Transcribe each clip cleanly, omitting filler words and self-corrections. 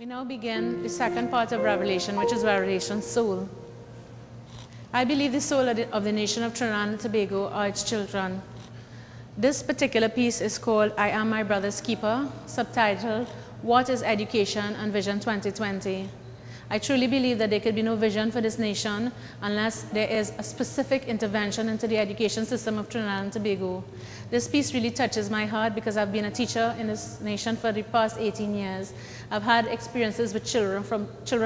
We now begin the second part of Revelation, which is Revelation's soul. I believe the soul of the nation of Trinidad and Tobago are its children. This particular piece is called I Am My Brother's Keeper, subtitled What is Education and Vision 2020. I truly believe that there could be no vision for this nation unless there is a specific intervention into the education system of Trinidad and Tobago. This piece really touches my heart because I've been a teacher in this nation for the past 18 years. I've had experiences with children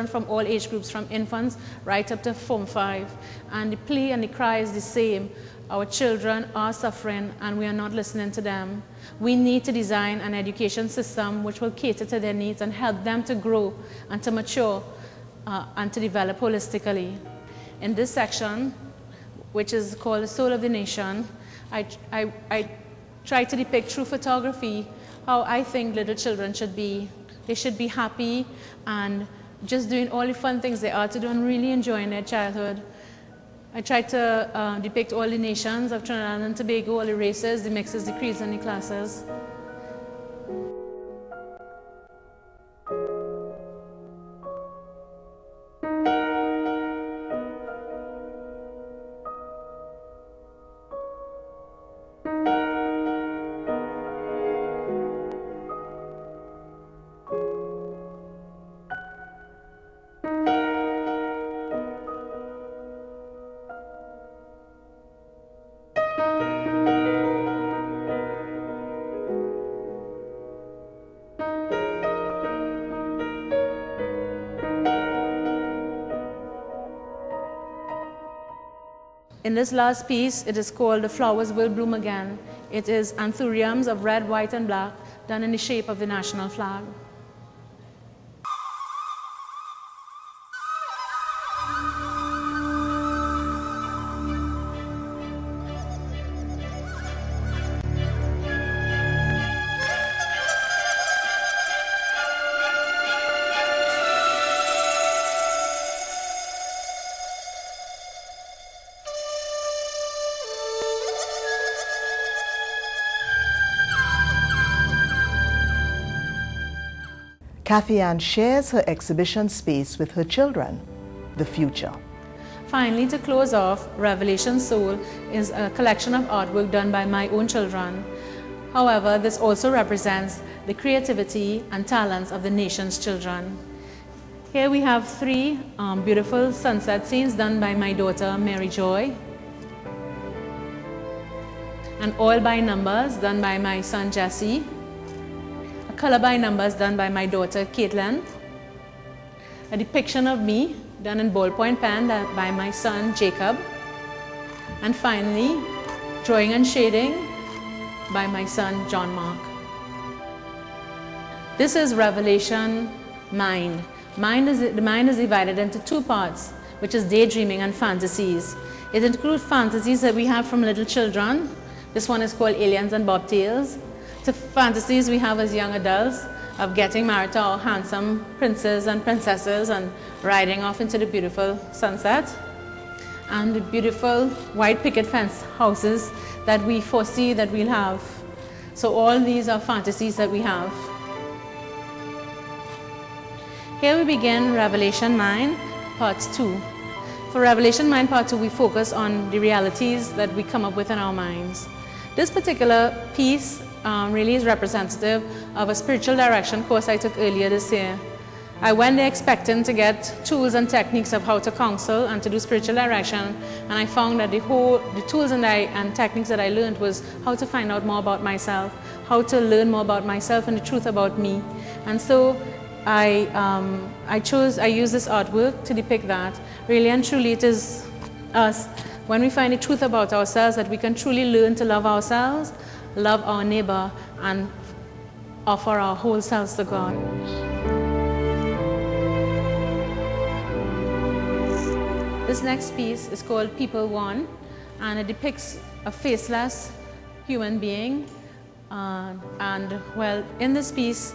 from all age groups, from infants right up to Form 5. And the plea and the cry is the same. Our children are suffering and we are not listening to them. We need to design an education system which will cater to their needs and help them to grow and to mature and to develop holistically. In this section, which is called The Soul of the Nation, I try to depict through photography how I think little children should be. They should be happy and just doing all the fun things they are to do and really enjoying their childhood. I try to depict all the nations of Trinidad and Tobago, all the races, the mixes, the creeds, and the classes. In this last piece, it is called The Flowers Will Bloom Again. It is anthuriums of red, white, and black done in the shape of the national flag. Kathy Ann shares her exhibition space with her children, the future. Finally, to close off, Revelation Soul is a collection of artwork done by my own children. However, this also represents the creativity and talents of the nation's children. Here we have three beautiful sunset scenes done by my daughter, Mary Joy. An oil by numbers done by my son, Jesse. Color by numbers done by my daughter Caitlin, a depiction of me done in ballpoint pen by my son Jacob, and finally drawing and shading by my son John Mark. This is Revelation Mind. The mind is divided into two parts, which is daydreaming and fantasies. It includes fantasies that we have from little children. This one is called Aliens and Bobtails. The fantasies we have as young adults of getting married to our handsome princes and princesses and riding off into the beautiful sunset, and the beautiful white picket fence houses that we foresee that we'll have. So all these are fantasies that we have. Here we begin Revelation Mind, Part 2. For Revelation Mind Part 2, we focus on the realities that we come up with in our minds. This particular piece really is representative of a spiritual direction course I took earlier this year. I went there expecting to get tools and techniques of how to counsel and to do spiritual direction, and I found that the tools and techniques that I learned was how to find out more about myself, how to learn more about myself and the truth about me. And so I used this artwork to depict that. Really and truly it is us, when we find the truth about ourselves, that we can truly learn to love ourselves, love our neighbor, and offer our whole selves to God. This next piece is called People One, and it depicts a faceless human being. Well, in this piece,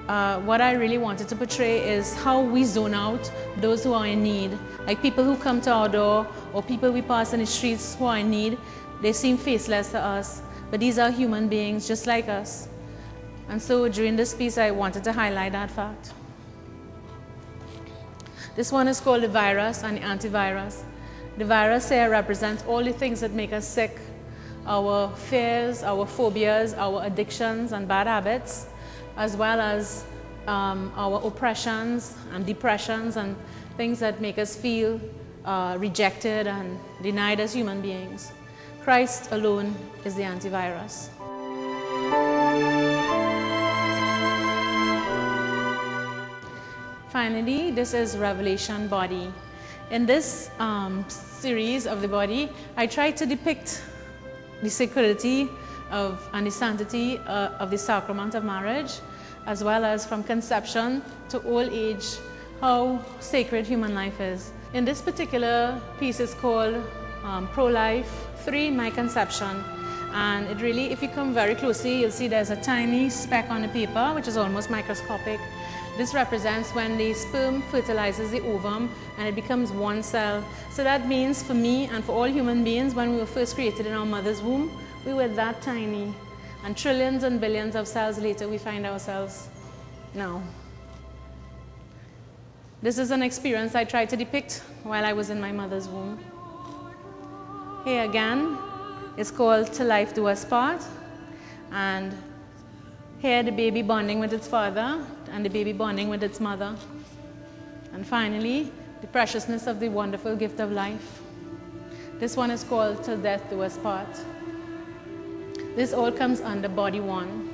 what I really wanted to portray is how we zone out those who are in need. Like people who come to our door, or people we pass in the streets who are in need, they seem faceless to us. But these are human beings just like us. And so during this piece, I wanted to highlight that fact. This one is called the virus and the antivirus. The virus here represents all the things that make us sick, our fears, our phobias, our addictions and bad habits, as well as our oppressions and depressions and things that make us feel rejected and denied as human beings. Christ alone is the antivirus. Finally, this is Revelation body. In this series of the body, I try to depict the sacredity and the sanctity of the sacrament of marriage, as well as from conception to old age, how sacred human life is. In this particular piece, it's called Pro-Life 3, My Conception. And it really, if you come very closely, you'll see there's a tiny speck on the paper, which is almost microscopic. This represents when the sperm fertilizes the ovum and it becomes one cell. So that means for me and for all human beings, when we were first created in our mother's womb, we were that tiny. And trillions and billions of cells later, we find ourselves now. This is an experience I tried to depict while I was in my mother's womb. Here again, it's called Till Life Do Us Part. And here the baby bonding with its father and the baby bonding with its mother. And finally, the preciousness of the wonderful gift of life. This one is called Till Death Do Us Part. This all comes under body 1.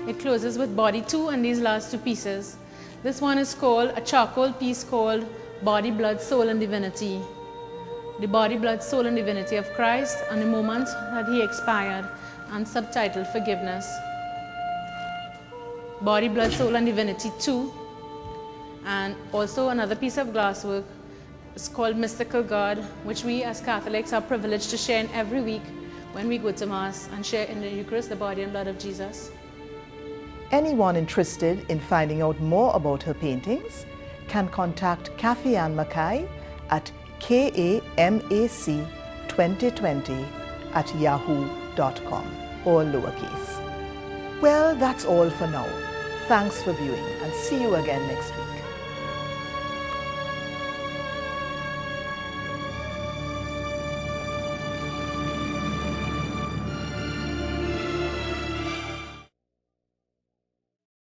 It closes with body 2 and these last 2 pieces. This one is called a charcoal piece called Body, Blood, Soul and Divinity. The body, blood, soul and divinity of Christ and the moment that he expired, and subtitled Forgiveness. Body, Blood, Soul and Divinity 2. And also another piece of glasswork is called Mystical God, which we as Catholics are privileged to share in every week when we go to Mass and share in the Eucharist the body and blood of Jesus. Anyone interested in finding out more about her paintings can contact Kathy Ann Mackay at kamac2020@yahoo.com, all lowercase. Well, that's all for now. Thanks for viewing and see you again next week.